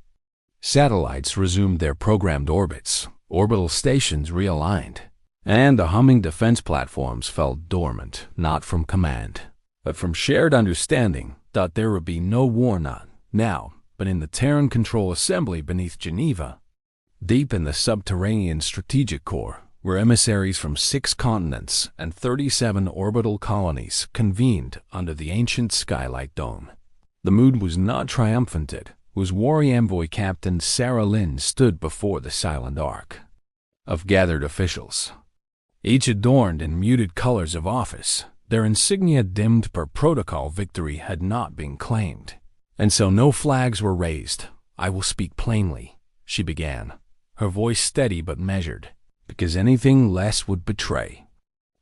Satellites resumed their programmed orbits, orbital stations realigned, and the humming defense platforms fell dormant, not from command, but from shared understanding that there would be no war not now, but in the Terran Control Assembly beneath Geneva. Deep in the subterranean strategic core, where emissaries from 6 continents and 37 orbital colonies convened under the ancient skylight dome. The mood was not triumphant. It was Warrior Envoy Captain Sarah Lynn stood before the silent arc of gathered officials, each adorned in muted colors of office, their insignia dimmed per protocol. Victory had not been claimed, and so no flags were raised. "I will speak plainly," she began, her voice steady but measured, because anything less would betray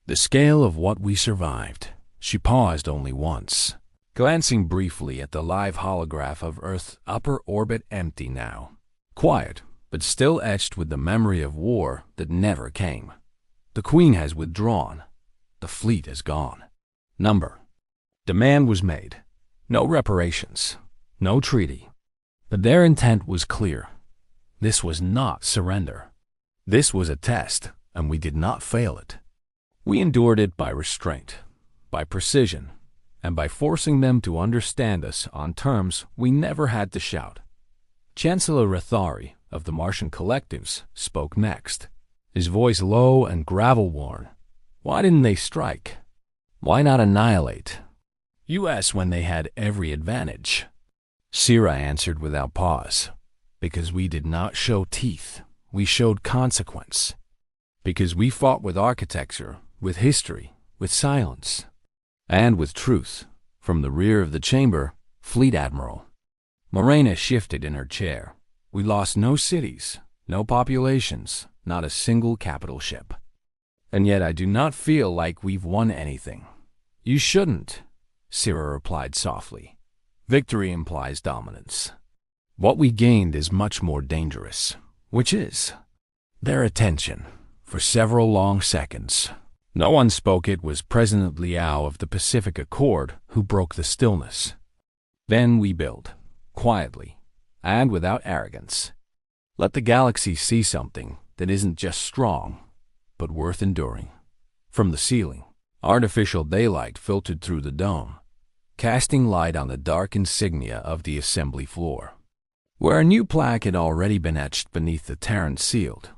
the scale of what we survived. She paused only once, glancing briefly at the live holograph of Earth's upper orbit, empty now, quiet, but still etched with the memory of war that never came. "The Queen has withdrawn. The fleet is gone. Number." Demand was made. No reparations, no treaty. But their intent was clear. This was not surrender. This was a test, and we did not fail it. We endured it by restraint, by precision, and by forcing them to understand us on terms we never had to shout. Chancellor Rathari of the Martian Collectives spoke next, his voice low and gravel-worn. "Why didn't they strike? Why not annihilate US when they had every advantage?" Sira answered without pause. "Because we did not show teeth. We showed consequence. Because we fought with architecture, with history, with silence, and with truth." From the rear of the chamber, Fleet Admiral Morena shifted in her chair. "We lost no cities, no populations, not a single capital ship. And yet I do not feel like we've won anything." "You shouldn't," Sira replied softly. "Victory implies dominance. What we gained is much more dangerous, which is their attention for several long seconds." No one spoke. It was President Liao of the Pacific Accord who broke the stillness. "Then we build, quietly, and without arrogance. Let the galaxy see something that isn't just strong, but worth enduring." From the ceiling, artificial daylight filtered through the dome, casting light on the dark insignia of the assembly floor, where a new plaque had already been etched beneath the Terran sealed.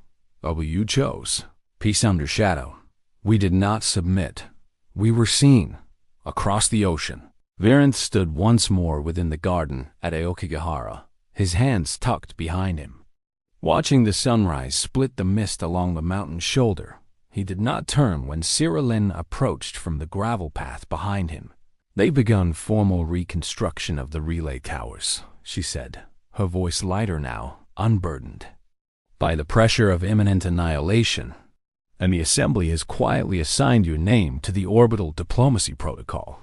"W chose peace under shadow. We did not submit. We were seen across the ocean." Virenth stood once more within the garden at Aokigahara, his hands tucked behind him, watching the sunrise split the mist along the mountain's shoulder. He did not turn when Sira Lynn approached from the gravel path behind him. "They've begun formal reconstruction of the relay towers," she said, her voice lighter now, unburdened by the pressure of imminent annihilation. "And the Assembly has quietly assigned your name to the Orbital Diplomacy Protocol.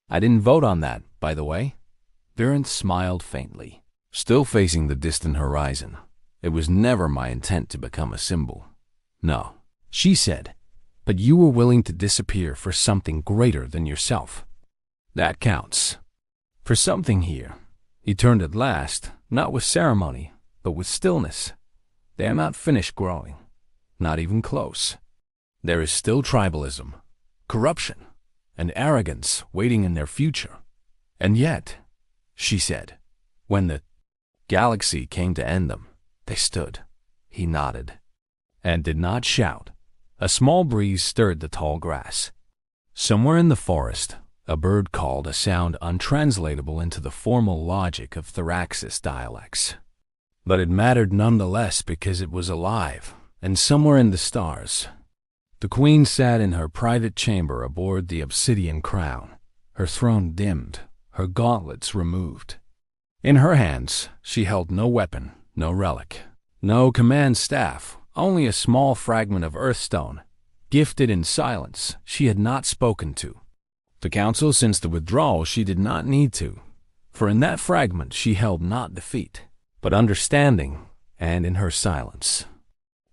I didn't vote on that, by the way." Virenth smiled faintly, still facing the distant horizon. "It was never my intent to become a symbol." "No," she said, "but you were willing to disappear for something greater than yourself. That counts. For something here." He turned at last, not with ceremony, but with stillness. "They are not finished growing. Not even close. There is still tribalism, corruption, and arrogance waiting in their future. And yet," she said, "when the galaxy came to end them, they stood." He nodded, and did not shout. A small breeze stirred the tall grass. Somewhere in the forest, a bird called, a sound untranslatable into the formal logic of Tharaxis dialects. But it mattered nonetheless because it was alive, and somewhere in the stars, the Queen sat in her private chamber aboard the obsidian crown, her throne dimmed, her gauntlets removed. In her hands, she held no weapon, no relic, no command staff, only a small fragment of earthstone, gifted in silence she had not spoken to the Council since the withdrawal. She did not need to, for in that fragment she held not defeat, but understanding, and in her silence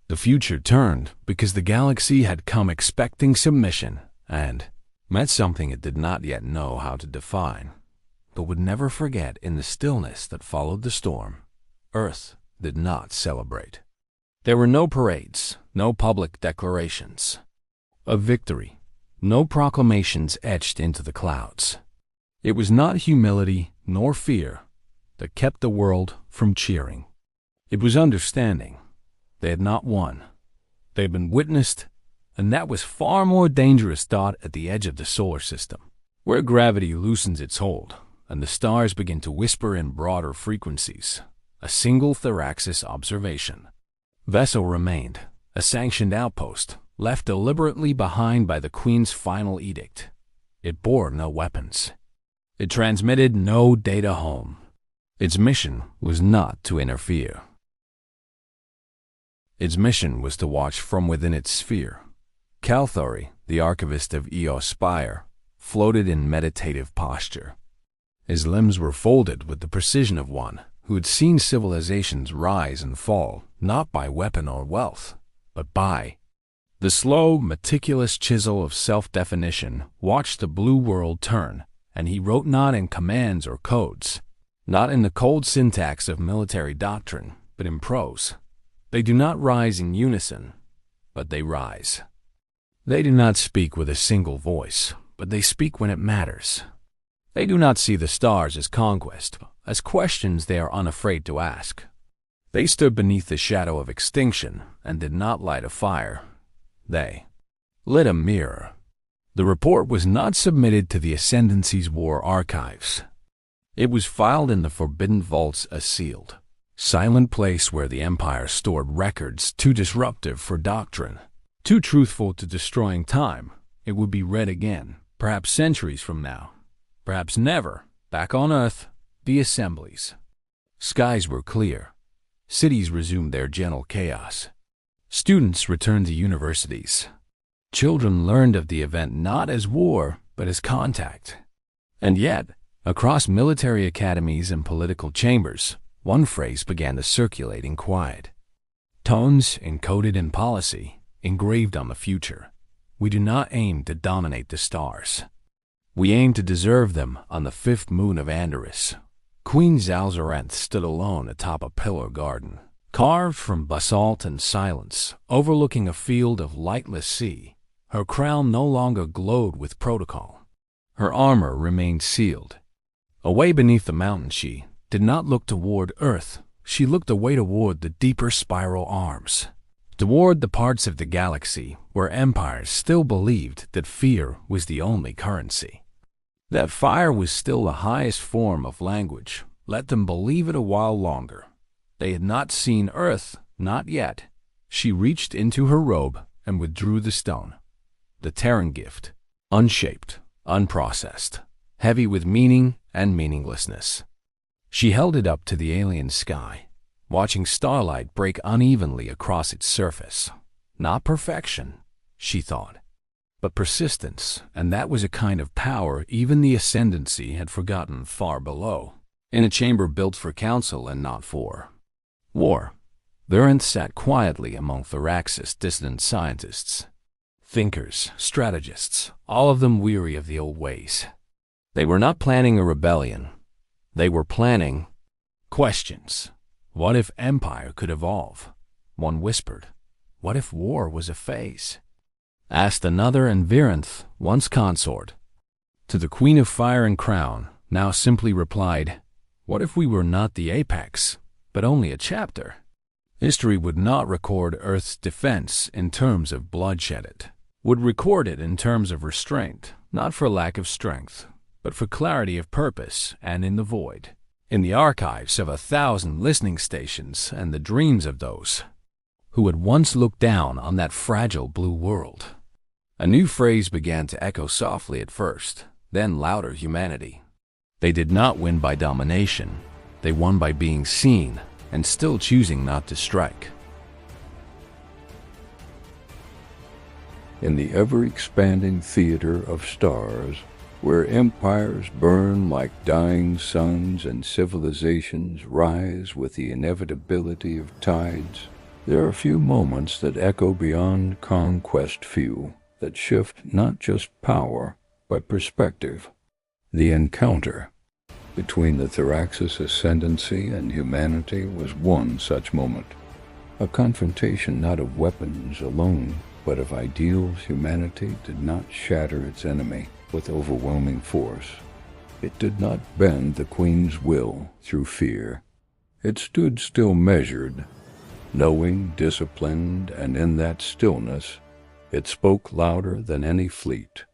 the future turned because the galaxy had come expecting submission and met something it did not yet know how to define, but would never forget. In the stillness that followed the storm, Earth did not celebrate. There were no parades, no public declarations of victory, no proclamations etched into the clouds. It was not humility nor fear that kept the world from cheering. It was understanding. They had not won. They had been witnessed, and that was far more dangerous thought at the edge of the solar system, where gravity loosens its hold and the stars begin to whisper in broader frequencies. A single Tharaxis observation vessel remained, a sanctioned outpost, left deliberately behind by the Queen's final edict. It bore no weapons. It transmitted no data home. Its mission was not to interfere. Its mission was to watch from within its sphere. Calthori, the archivist of Eos Spire, floated in meditative posture. His limbs were folded with the precision of one who had seen civilizations rise and fall, not by weapon or wealth, but by the slow, meticulous chisel of self-definition. Watched the blue world turn, and he wrote not in commands or codes, not in the cold syntax of military doctrine, but in prose. They do not rise in unison, but they rise. They do not speak with a single voice, but they speak when it matters. They do not see the stars as conquest, as questions they are unafraid to ask. They stood beneath the shadow of extinction and did not light a fire. They lit a mirror. The report was not submitted to the Ascendancy's war archives. It was filed in the forbidden vaults, a sealed, silent place where the Empire stored records too disruptive for doctrine, too truthful to destroying time. It would be read again, perhaps centuries from now, perhaps never. Back on Earth, the assemblies. Skies were clear. Cities resumed their gentle chaos. Students returned to universities. Children learned of the event not as war, but as contact. And yet, across military academies and political chambers, one phrase began to circulate in quiet. Tones encoded in policy, engraved on the future. We do not aim to dominate the stars. We aim to deserve them on the fifth moon of Andorus. Queen Zalzarenth stood alone atop a pillar garden, carved from basalt and silence, overlooking a field of lightless sea. Her crown no longer glowed with protocol. Her armor remained sealed. Away beneath the mountain she did not look toward Earth. She looked away toward the deeper spiral arms, toward the parts of the galaxy where empires still believed that fear was the only currency, that fire was still the highest form of language. Let them believe it a while longer. They had not seen Earth, not yet. She reached into her robe and withdrew the stone. The Terran gift, unshaped, unprocessed, heavy with meaning and meaninglessness. She held it up to the alien sky, watching starlight break unevenly across its surface. Not perfection, she thought, but persistence, and that was a kind of power even the Ascendancy had forgotten far below, in a chamber built for council and not for war. Varanth sat quietly among Tharaxis' dissident scientists, thinkers, strategists, all of them weary of the old ways. They were not planning a rebellion. They were planning questions. What if empire could evolve? One whispered. What if war was a phase? Asked another, and Varanth, once consort to the Queen of Fire and Crown, now simply replied, what if we were not the apex, but only a chapter? History would not record Earth's defense in terms of bloodshed. It would record it in terms of restraint, not for lack of strength, but for clarity of purpose and in the void, in the archives of 1,000 listening stations and the dreams of those who had once looked down on that fragile blue world. A new phrase began to echo softly at first, then louder: humanity. They did not win by domination. They won by being seen and still choosing not to strike. In the ever-expanding theater of stars, where empires burn like dying suns and civilizations rise with the inevitability of tides, there are few moments that echo beyond conquest, few that shift not just power, but perspective. The encounter between the Tharaxis Ascendancy and humanity was one such moment. A confrontation not of weapons alone, but of ideals humanity did not shatter its enemy with overwhelming force. It did not bend the Queen's will through fear. It stood still measured, knowing, disciplined, and in that stillness, it spoke louder than any fleet.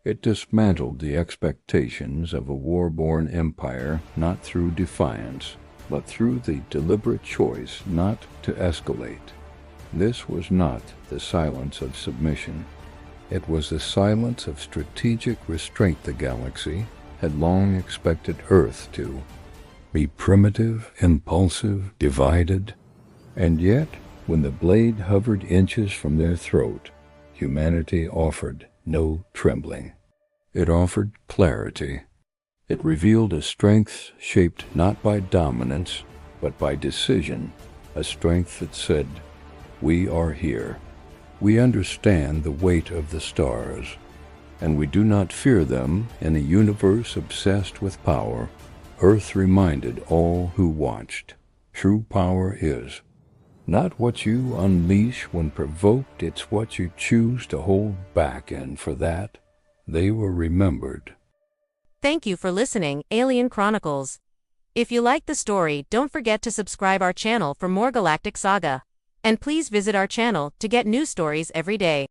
It dismantled the expectations of a war-born empire not through defiance, but through the deliberate choice not to escalate. This was not the silence of submission. It was the silence of strategic restraint. The galaxy had long expected Earth to be primitive, impulsive, divided, and yet, when the blade hovered inches from their throat, humanity offered no trembling. It offered clarity. It revealed a strength shaped not by dominance, but by decision, a strength that said, "We are here. We understand the weight of the stars, and we do not fear them in a universe obsessed with power." Earth reminded all who watched, true power is not what you unleash when provoked, it's what you choose to hold back, and for that, they were remembered. Thank you for listening, Alien Chronicles. If you like the story, don't forget to subscribe our channel for more galactic saga. And please visit our channel to get new stories every day.